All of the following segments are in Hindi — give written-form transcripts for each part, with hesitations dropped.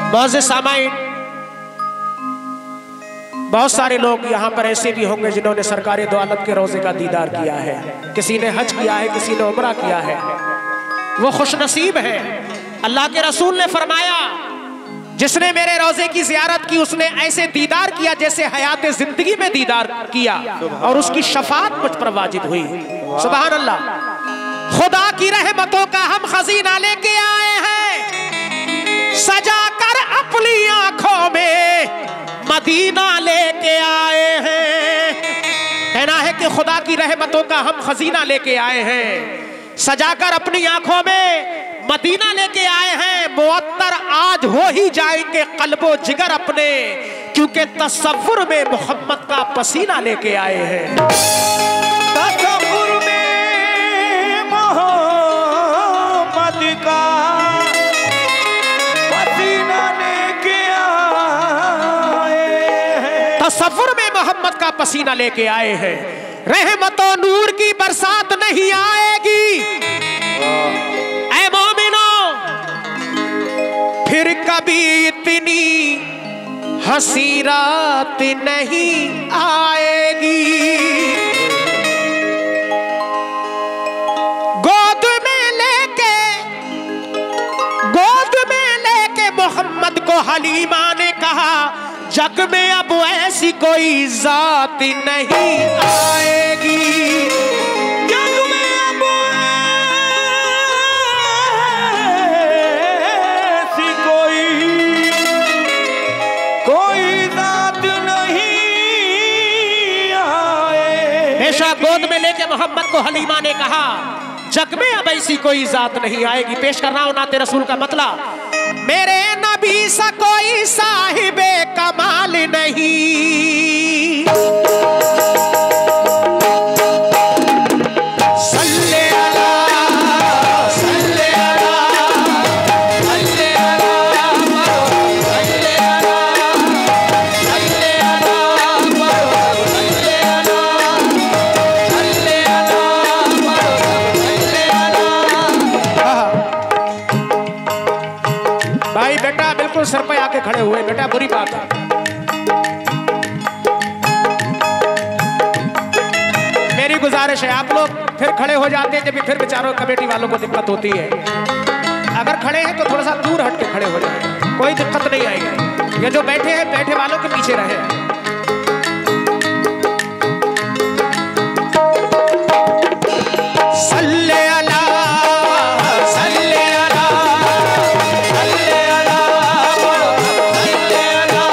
मोअज़्ज़िज़ सामाईन, बहुत सारे लोग यहाँ पर ऐसे भी होंगे जिन्होंने सरकार दो आलम के रोज़े का दीदार किया है। किसी ने हज किया है, किसी ने उम्रा किया है। वो खुशनसीब है। अल्लाह के रसूल ने फरमाया, जिसने मेरे रोजे की ज़ियारत की उसने ऐसे दीदार किया जैसे हयात जिंदगी में दीदार किया, और उसकी शफाअत मुझ पर वाजिब हुई। सुभान अल्लाह। खुदा की रहमतों का हम खजीना लेके आए हैं, सजा कर अपनी आंखों में मदीना लेके आए हैं। कहना है कि खुदा की रहमतों का हम खजीना लेके आए हैं, सजाकर अपनी आंखों में मदीना लेके आए हैं। मुअत्तर आज हो ही जाएंगे कल्बो जिगर अपने, क्योंकि तसव्वुर में मोहम्मद का पसीना लेके आए हैं। तसव्वुर में मोहम्मद का पसीना लेके आए हैं। तसव्वुर में मोहम्मद का पसीना लेके आए हैं। रहमतों नूर की बरसात नहीं आएगी ऐ मोमिनो, फिर कभी इतनी हंसी रात नहीं आएगी। गोद में लेके मोहम्मद को हलीमा ने कहा, जग में अब ऐसी कोई जात नहीं आएगी। जग में अब ऐसी कोई जात नहीं आए। बेशक गोद में लेके मोहम्मद को हलीमा ने कहा, जग में अब ऐसी कोई जात नहीं आएगी। पेश कर रहा हूं नाते रसूल का मतला। मेरे नबी सा कोई साहिबे कमाल नहीं, सल्ले अला सल्ले अला सल्ले अला सल्ले अला सल्ले अला सल्ले अला सल्ले अला। भाई बेटा बिल्कुल सर पे आके खड़े हुए बेटा, बुरी बात है। मेरी गुजारिश है आप लोग फिर खड़े हो जाते हैं जब फिर बेचारों कमेटी वालों को दिक्कत होती है। अगर खड़े हैं तो थोड़ा सा दूर हट के खड़े हो जाए, कोई दिक्कत नहीं आएगी। ये जो बैठे हैं बैठे वालों के पीछे रहे। सल्ले अला सल्ले अला सल्ले अला सल्ले अला।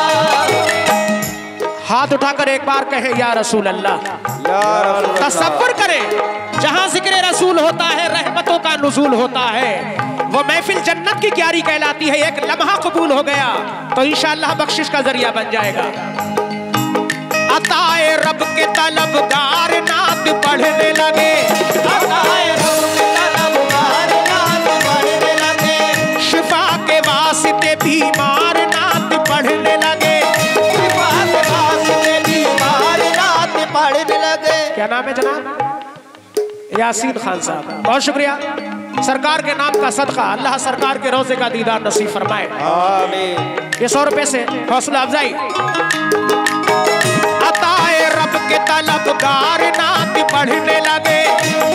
हाथ उठाकर एक बार कहे या रसूल अल्लाह। तसव्वुर करें जहां जिक्र रसूल होता है रहमतों का नुज़ूल होता है, वो महफिल जन्नत की क्यारी कहलाती है। एक लम्हा कबूल हो गया तो इंशाअल्लाह बख्शिश का जरिया बन जाएगा। अताए रब के तलबगार नात पढ़ने लगे, अताए रब के तलबगार नात पढ़ने लगे, शिफा के वास्ते बीमार नात पढ़ने लगे, शिफा के वास्ते बीमार नात पढ़ने लगे। क्या नाम है जनाब? यासीन खान साहब, बहुत शुक्रिया। सरकार के नाम का सदका, अल्लाह सरकार के रोजे का दीदार नसीब फरमाए। आमीन। ये 100 रुपए से हौसला अफजाई। अताए रब के तलबगार नात पढ़ने लगे,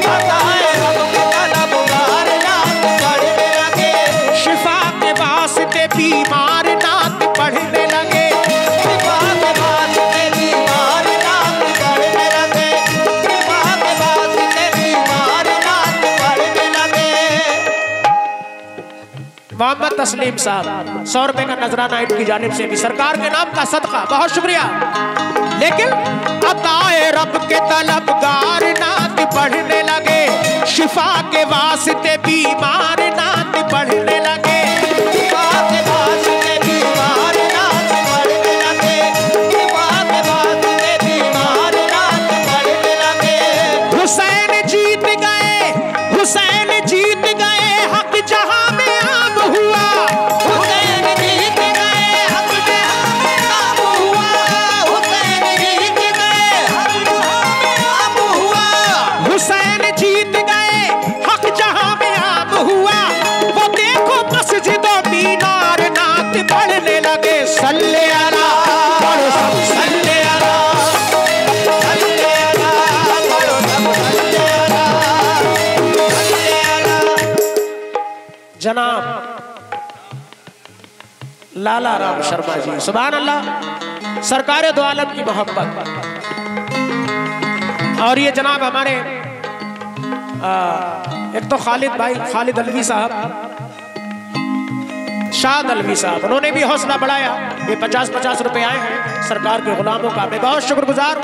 अताए रब के तलबगार नात पढ़ने लगे, शिफा के वास्ते बीमार नात पढ़ने लगे, शिफा के वास्ते बीमार नात पढ़ने लगे, शिफा के वास्ते बीमार नात पढ़ने लगे। मोहम्मद तस्लीम साहब 100 रुपए का नजराना इनकी जानिब से भी सरकार के नाम का सदका, बहुत शुक्रिया। लेकिन अताए रब के तलबगार नात पढ़ने लगे, शिफा के वास्ते बीमार नात पढ़ने लगे, शिफा के वास्ते बीमार नात पढ़ने लगे, शिफा के वास्ते बीमार नात पढ़ने लगे। हुसैन जीत गए, हुसैन जीत गए, हक जहां में आम हुआ, हुसैन जीत गए, हक जहां में आम हुआ, हुसैन जीत गए, हक जहां में आम हुआ, हुसैन जीत गए, हक जहां में आम हुआ। वो देखो मस्जिदों मीनार नात पढ़ जनाब लाला राम शर्मा जी, सुभान अल्लाह, सरकार दो आलम की मोहब्बत। और ये जनाब हमारे एक तो खालिद भाई, खालिद अलवी साहब, शाद अलवी साहब, उन्होंने भी हौसला बढ़ाया। ये 50-50 रुपए आए हैं सरकार के गुलामों का, मैं बहुत शुक्रगुजार,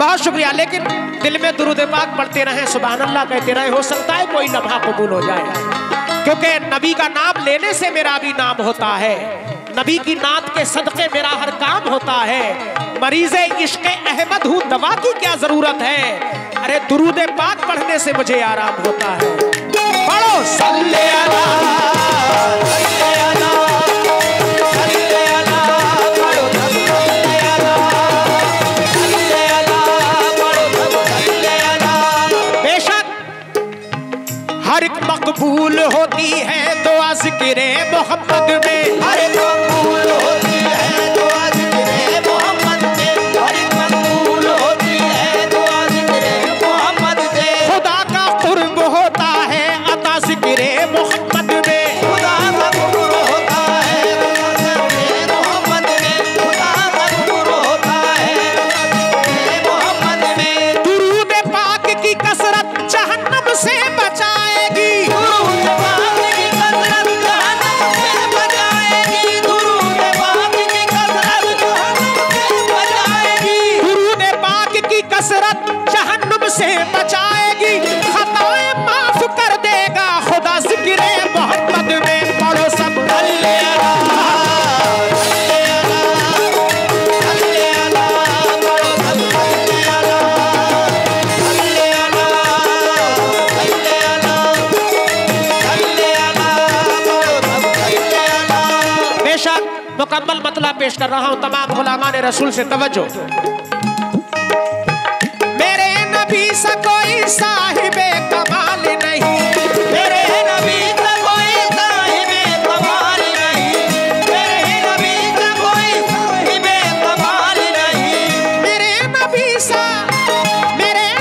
बहुत शुक्रिया। लेकिन दिल में दुरूद पाक पढ़ते रहें, सुभान अल्लाह कहते रहे, हो सकता है कोई लम्हा कबूल हो जाए, क्योंकि नबी का नाम लेने से मेरा भी नाम होता है, नबी की नात के सदके मेरा हर काम होता है। मरीज़े इश्क़ अहमद हूँ, दवा की क्या जरूरत है, अरे दुरूद पाक पढ़ने से मुझे आराम होता है। पढ़ो सल्ले अला, सल्ले अला, सल्ले अला, पढ़ो सल्ले अला, सल्ले अला, पढ़ो सल्ले अला। बेशक हर एक मकबूल होती है दुआ ज़िक्र मोहम्मद में, हर एक मकबूल होती है दुआ ज़िक्र मोहम्मद में, हर एक मकबूल होती है दुआ ज़िक्र मोहम्मद से। खुदा का कुर्ब होता है अता ज़िक्र मोहम्मद में, खुदा का कुर्ब होता है ज़िक्र मोहम्मद में, खुदा का कुर्ब होता है ज़िक्र मोहम्मद में। दुरूद पाक की कसरत जहन्नम से बचाएगी, दुरूद पाक की कसरत जहन्नम से बचाएगी, दुरूद पाक की कसरत जहन्नम से बचाएगी, दुरूद पाक की कसरत जहन्नम से बचाएगी, खताएं माफ कर देगा खुदा ज़िक्र मोहम्मद में। पढ़ो सब सल्ले अला, सल्ले अला, सल्ले अला, पढ़ो सब सल्ले अला, सल्ले अला, सल्ले अला, सल्ले अला, पढ़ो सब सल्ले अला। बेशक मुकम्मल मतलब पेश कर रहा हूँ तमाम गुलामान रसूल से तवज्जो। मेरे नबी सा कोई साहिबे कमाल नहीं, मेरे नबी सा कोई साहिबे कमाल नहीं, मेरे नबी सा कोई साहिबे कमाल नहीं, मेरे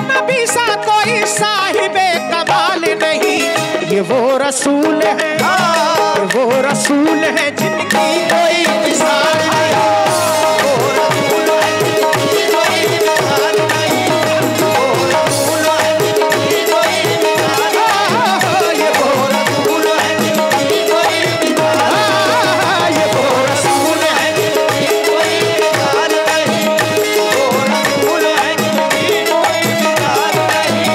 नबी सा कोई साहिबे कमाल नहीं। ये वो रसूल है, ये वो रसूल है जिनकी कोई मिसाल नहीं, वो रसूल है जिनकी कोई मिसाल नहीं, वो रसूल है जिनकी कोई मिसाल नहीं, ये वो रसूल है जिनकी कोई मिसाल नहीं, ये वो रसूल है जिनकी कोई मिसाल नहीं, वो रसूल है जिनकी कोई मिसाल नहीं,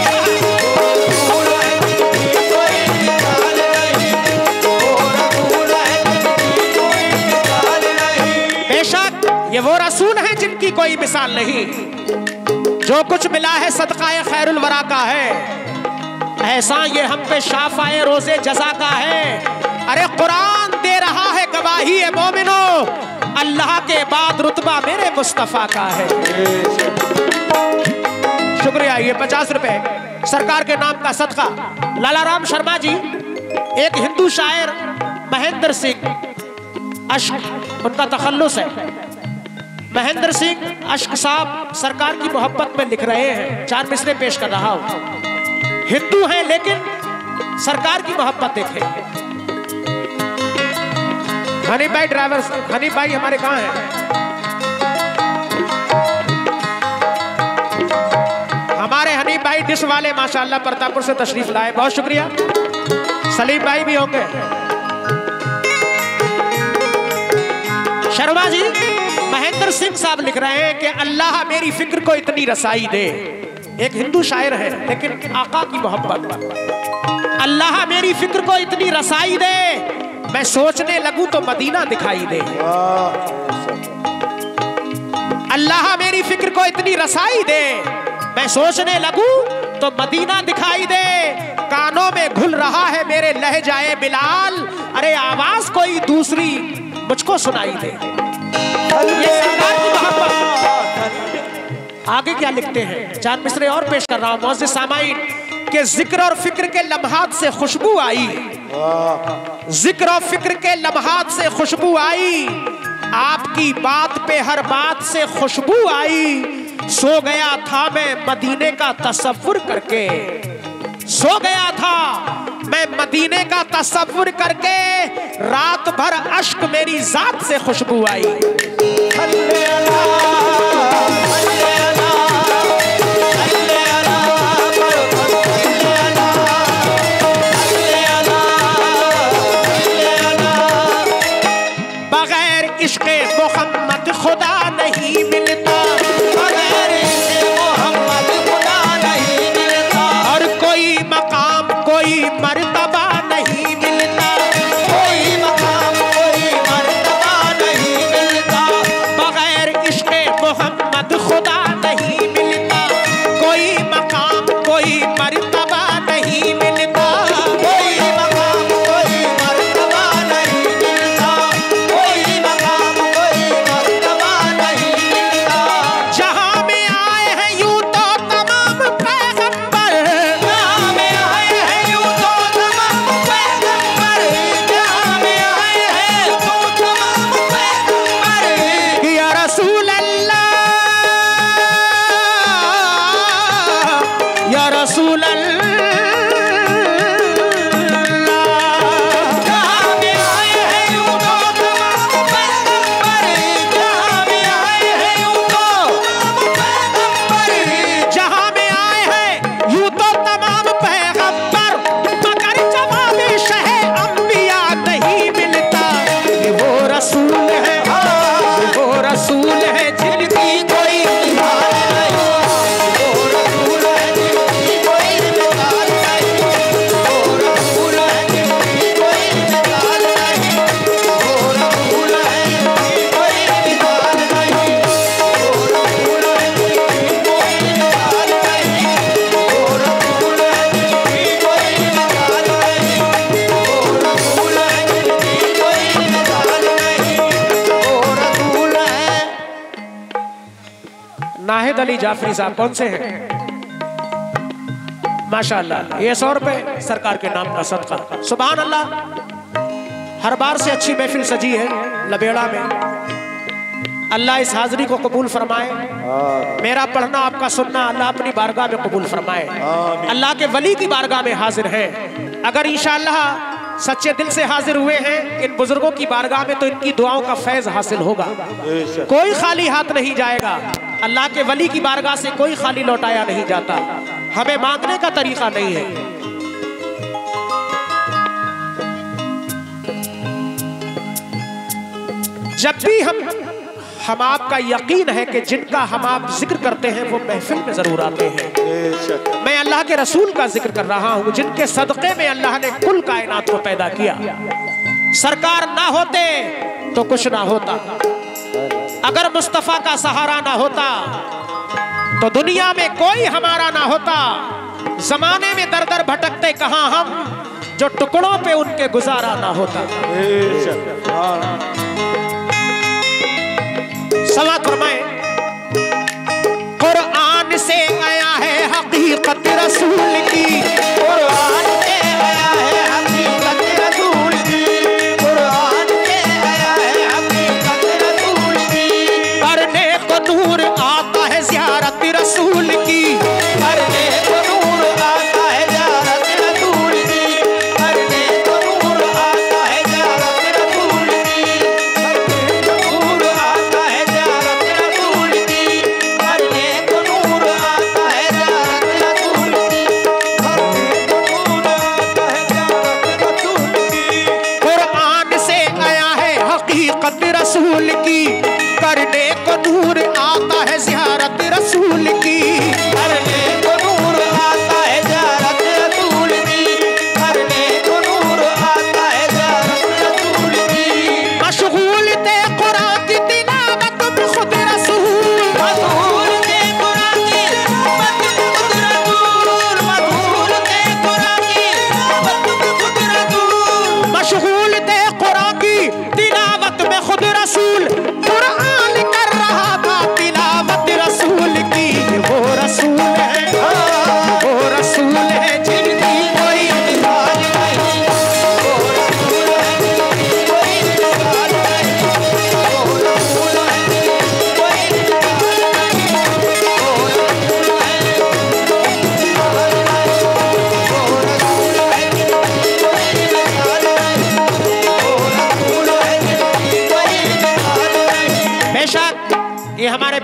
वो रसूल है जिनकी कोई मिसाल नहीं, वो रसूल है जिनकी कोई मिसाल नहीं। बेशक ये वो रसूल हैं जिनकी कोई मिसाल नहीं। जो कुछ मिला है सदकाए खैरुल वरा का है, ऐसा ये हम पे शाफाए रोजे जजा का है। अरे कुरान दे रहा है गवाही है मोमिनो, अल्लाह के बाद रुतबा मेरे मुस्तफा का है। शुक्रिया। ये 50 रुपए सरकार के नाम का सदका। लाला राम शर्मा जी एक हिंदू शायर महेंद्र सिंह अश्क उनका तखल्लुस है। महेंद्र सिंह अश्क साहब सरकार की मोहब्बत में लिख रहे हैं, 4 मिसरे पेश कर रहा हूं। हिंदू हैं लेकिन सरकार की मोहब्बत देखें। हनी भाई ड्राइवर, हनी भाई हमारे कहाँ हैं? हमारे हनी भाई डिश वाले माशाल्लाह प्रतापपुर से तशरीफ लाए, बहुत शुक्रिया। सलीम भाई भी होंगे। शर्मा जी महेंद्र सिंह साहब लिख रहे हैं कि अल्लाह मेरी फिक्र को इतनी रसाई दे। एक हिंदू शायर है लेकिन आका की मोहब्बत। अल्लाह मेरी फिक्र को इतनी रसाई दे, मैं सोचने लगूं तो मदीना दिखाई दे। अल्लाह मेरी फिक्र को इतनी रसाई दे, मैं सोचने लगूं तो मदीना दिखाई दे। कानों में घुल रहा है मेरे लहजाए बिलाल, अरे आवाज कोई दूसरी मुझको सुनाई दे। ये सरकार की मोहब्बत। आगे क्या लिखते हैं, 4 मिसरे और पेश कर रहा हूं। मौज़िज़ सामाईन के जिक्र और फिक्र के लम्हात से खुशबू आई, जिक्र और फिक्र के लम्हात से खुशबू आई, आपकी बात पे हर बात से खुशबू आई। सो गया था मैं मदीने का तसव्वुर करके, सो गया था, मैं मदीने का तसव्वुर करके रात भर अश्क मेरी जात से खुशबू आई। बगैर इश्क़े मोहम्मद खुदा नहीं मिलता, बगैर इश्क़े मोहम्मद खुदा नहीं मिलता, और कोई मकाम कोई मर्तबा नहीं मिलता, कोई मकाम कोई मर्तबा नहीं मिलता, बगैर इश्क़े मोहम्मद खुदा नहीं मिलता, कोई मकाम कोई मर्तबा नहीं मिलता, कोई मकाम कोई मर्तबा नहीं मिलता, कोई मकाम कोई मर्तबा नहीं मिलता। जहाँ में आए हैं यूं तो तमाम पैगंबर, जहाँ में आए हैं यूं तो तमाम पैगंबर, जहाँ में आए हैं तो तमाम पैगंबर। या रसूल अल्लाह, या रसूल अल्लाह, जहाँ में आए हैं यूं तो तमाम पैगंबर, जहाँ में आए हैं यूं तो तमाम पैगंबर, जहाँ में आए हैं यूं तो तमाम पैगंबर, मगर जवाब शह अंबिया नहीं मिलता। ये वो रसूल है, ये वो रसूल है जिनकी कोई मिसाल नहीं, वो रसूल है जिनकी कोई मिसाल नहीं, वो रसूल है जिनकी कोई मिसाल नहीं, वो रसूल है जिनकी कोई मिसाल नहीं, वो रसूल है जिनकी कोई मिसाल नहीं, वो रसूल है जिनकी कोई मिसाल नहीं, वो रसूल है जिनकी कोई मिसाल नहीं, वो रसूल है। नाहिद अली जाफरी साहब कौन से हैं? माशाअल्लाह, ये 100 रुपए सरकार के नाम का सदका। सुभान अल्लाह, हर बार से अच्छी महफिल सजी है लबेड़ा में। अल्लाह इस हाजिरी को कबूल फरमाए, मेरा पढ़ना आपका सुनना अल्लाह अपनी बारगाह में कबूल फरमाए। अल्लाह के वली की बारगाह में हाजिर हैं, अगर इंशाअल्लाह सच्चे दिल से हाजिर हुए हैं इन बुजुर्गों की बारगाह में तो इनकी दुआओं का फैज हासिल होगा, कोई खाली हाथ नहीं जाएगा। अल्लाह के वली की बारगाह से कोई खाली लौटाया नहीं जाता, हमें मांगने का तरीका नहीं है। जब भी हम आपका यकीन है कि जिनका हम आप जिक्र करते हैं वो महफिल में जरूर आते हैं। मैं अल्लाह के रसूल का जिक्र कर रहा हूं जिनके सदक़े में अल्लाह ने कुल कायनात को पैदा किया। सरकार ना होते तो कुछ ना होता, अगर मुस्तफा का सहारा ना होता तो दुनिया में कोई हमारा ना होता। जमाने में दर दर भटकते कहां हम, जो टुकड़ों पे उनके गुजारा ना होता। सवात फरमाए, कुरान से आया है हकीकत रसूल की, कुरान से आया है हकीकत रसूल की, कुरान से आया है हकीकत रसूल की, करने को नूर आता है ज़ियारत रसूल की, करने को नूर आता है ज़ियारत रसूल की, करने को नूर आता है ज़ियारत रसूल की, करने को नूर आता है ज़ियारत रसूल की, करने को नूर आता है ज़ियारत रसूल की, करने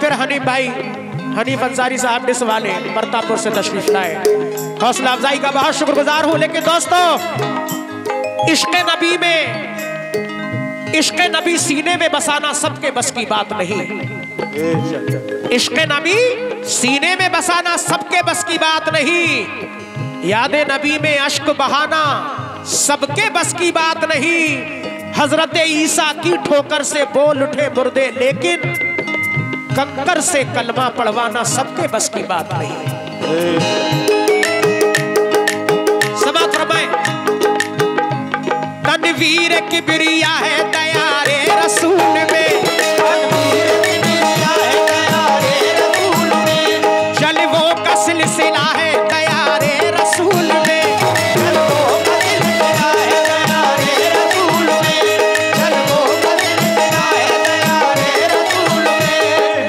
फिर हनीफ भाई, हनीफ अंसारी साहब डिस वाले प्रतापपुर से तशरीफ लाए। हौसला अफजाई का बहुत शुक्रगुजार हूं। लेकिन दोस्तों, इश्क नबी में, इश्क नबी सीने में बसाना सबके बस की बात नहीं। इश्क नबी सीने में बसाना सबके बस की बात नहीं। याद नबी में अश्क बहाना सबके बस की बात नहीं। हजरत ईसा की ठोकर से बोल उठे मुर्दे, लेकिन कंकर से कलमा पढ़वाना सबके बस की बात नहीं। समाअत फरमाए। तनवीर किबरिया है दयारे रसूल में, जलवों का सिलसिला है दयारे रसूल में।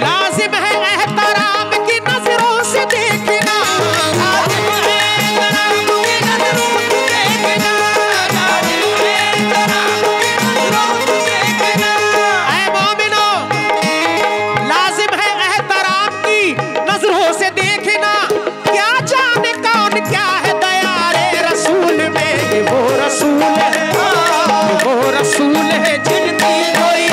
लाजिम है एहतराम की नजरों से देखना, ऐ मोमिनो, लाजिम है एहतराम की नजरों से देखना। क्या जाने कौन क्या है दयारे रसूल में। वो रसूल है, वो रसूल है जिनकी कोई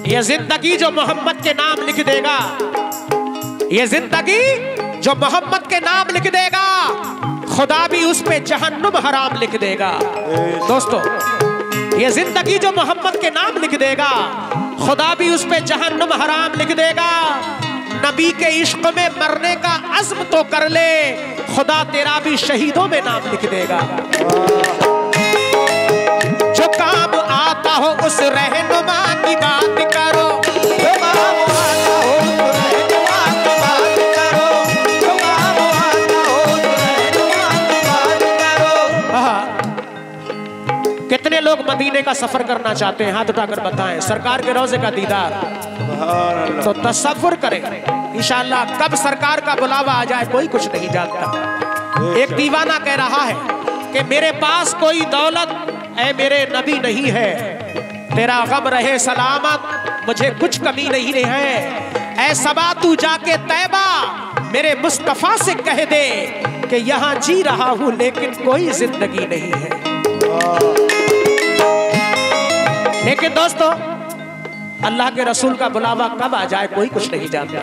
ये जिंदगी जो मोहम्मद के नाम लिख देगा, ये जिंदगी जो मोहम्मद के नाम लिख देगा, खुदा भी उस पे जहन्नुम हराम लिख देगा। दोस्तों, ये जिंदगी जो मोहम्मद के नाम लिख देगा, खुदा भी उस पे जहन्नुम हराम लिख देगा। नबी के इश्क में मरने का अज़्म तो कर ले, खुदा तेरा भी शहीदों में नाम लिख देगा। जो काम आता हो उस रहनुमा की बात करो, जो काम आता हो उस रहनुमा की बात करो, जो काम आता हो उस रहनुमा की बात करो। कितने लोग मदीने का सफर करना चाहते हैं? हाथ उठाकर बताएं। सरकार के रोजे का दीदार तो तसव्वुर करें। इंशाअल्लाह कब सरकार का बुलावा आ जाए कोई कुछ नहीं जानता। एक दीवाना कह रहा है कि मेरे पास कोई दौलत ऐ मेरे नबी नहीं है, तेरा गम रहे सलामत, मुझे कुछ कमी नहीं है। ऐ सबा तू जाके तैबा मेरे मुस्तफा से कह दे कि यहाँ जी रहा हूँ लेकिन कोई जिंदगी नहीं है। लेकिन दोस्तों, अल्लाह के रसूल का बुलावा कब आ जाए कोई कुछ नहीं जानता।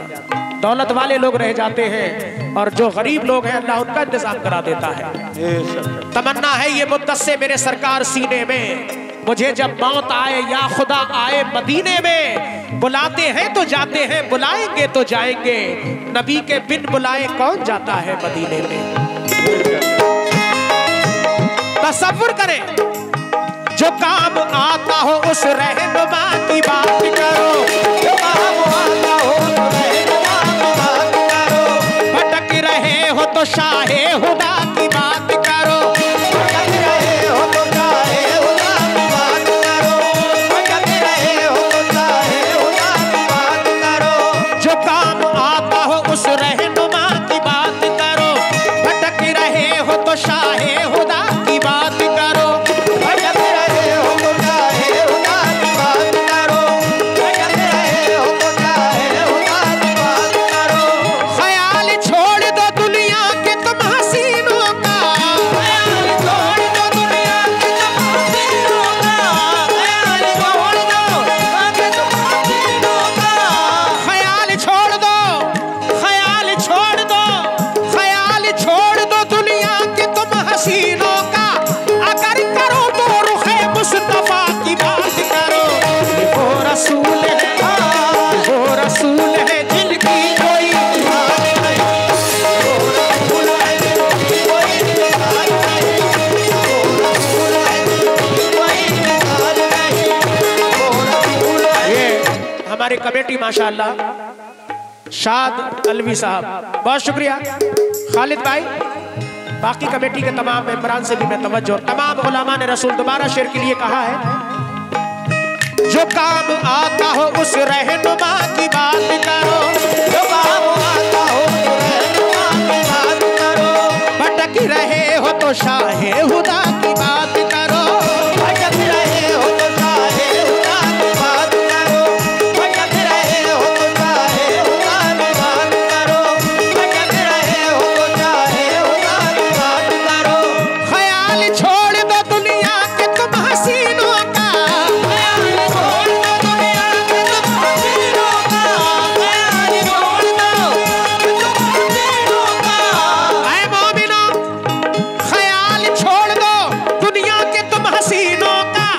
दौलत वाले लोग रह जाते हैं और जो गरीब लोग हैं अल्लाह उनका इंतजाम करा देता है। तमन्ना है ये मुद्दत से मेरे सरकार सीने में, मुझे जब मौत आए या खुदा आए मदीने में। बुलाते हैं तो जाते हैं, बुलाएंगे तो जाएंगे, नबी के बिन बुलाए कौन जाता है मदीने में। तसव्वुर करें। जो काम आता हो उस रहनुमा की बात करो, जो काम आता हो उस रहनुमा की बात करो। भटक रहे हो तो शाहे हुदा की बात करो, भटक रहे हो तो शाहे हुदा की बात करो, भटक रहे हो तो शाहे हुदा की बात करो। जो काम आता हो उस रहनुमा की बात करो, भटक रहे हो तो शाहे हुदा की बात करो, भटक रहे हो तो शाहे हुदा की बात करो, भटक रहे हो तो शाहे हुदा की बात करो। ख्याल छोड़ दो दुनिया के तुम हसीनों का, ख्याल छोड़ दो दुनिया के तुम हसीनों का, ख्याल छोड़ दो के तुम हसीनों का। ख्याल छोड़ दो, ख्याल छोड़ दो, ख्याल छोड़ दो दुनिया के तुम हसीनों का। अगर करो तो रुखे मुस्तफा की बात करो। ये वो रसूल है, वो रसूल है जिनकी कोई मिसाल नहीं, वो रसूल है जिनकी कोई मिसाल नहीं, वो रसूल है जिनकी कोई मिसाल नहीं, वो रसूल है। ये हमारी कमेटी माशाअल्लाह, शाद अलवी साहब बहुत शुक्रिया। खालिद भाई बाकी कमेटी के तमाम मेंबरान से भी मैं तवज्जो, तमाम उलमा ने रसूल दोबारा शेर के लिए कहा है, जो काम आता हो उस रहनुमा की बात करो, जो काम आता हो उस रहनुमा की बात करो, भटक रहे हो तो शाहे हुदा की बात करो, भटक रहे हो तो शाहे हुदा की बात करो, भटक रहे हो तो शाहे हुदा की बात करो, भटक रहे हो तो शाहे हुदा की बात करो। ख्याल छोड़ दो दुनिया के तुम हसीनों का, ख्याल छोड़ दो दुनिया के तुम हसीनों का, ख्याल छोड़ दो तुम हसीनों का। ऐ मोमिनो ख्याल छोड़ दो दुनिया के तुम हसीनों का,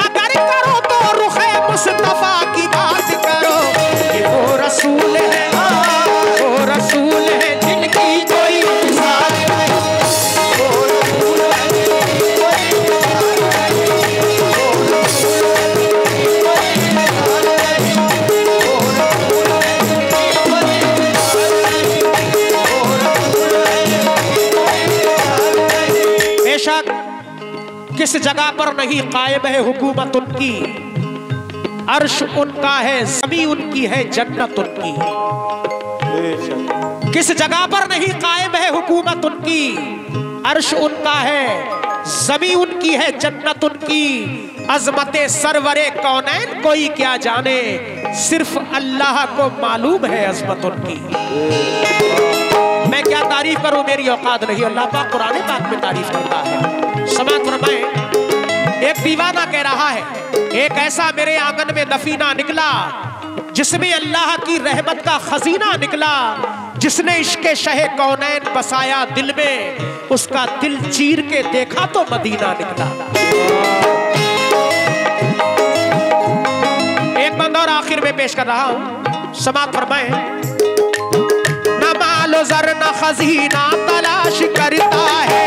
अगर करो तो रुखे मुस्तफा की बात करो। ये वो रसूल है, वो रसूल है जिनकी कोई मिसाल नहीं, वो रसूल है जिनकी कोई मिसाल नहीं, वो रसूल है जिनकी कोई मिसाल नहीं, वो रसूल है जिनकी कोई मिसाल नहीं, वो रसूल है जिनकी कोई मिसाल नहीं। बेशक किस जगह पर नहीं कायम है हुकूमत उनकी, अर्श उनका है, ज़मीं उनकी है, जन्नत उनकी। किस जगह पर नहीं कायम है हुकूमत उनकी, अर्श उनका है, ज़मीं उनकी है, जन्नत उनकी। अज़मते सरवरे कौनैन कोई क्या जाने, सिर्फ अल्लाह को मालूम है अज़मत उनकी। मैं क्या तारीफ करूं, मेरी औकात नहीं। अल्लाह पाक कुरान पाक में तारीफ करता है। समाअत फरमाएं, एक दीवाना कह रहा है, एक ऐसा मेरे आंगन में दफीना निकला जिसमें अल्लाह की रहमत का खजीना निकला, जिसने इश्क़े शहे कौनैन बसाया दिल में, उसका दिल चीर के देखा तो मदीना निकला। एक बंद और आखिर में पेश कर रहा हूं, समाअत फरमाएं, न मालो ज़र न खजीना तलाश करता है,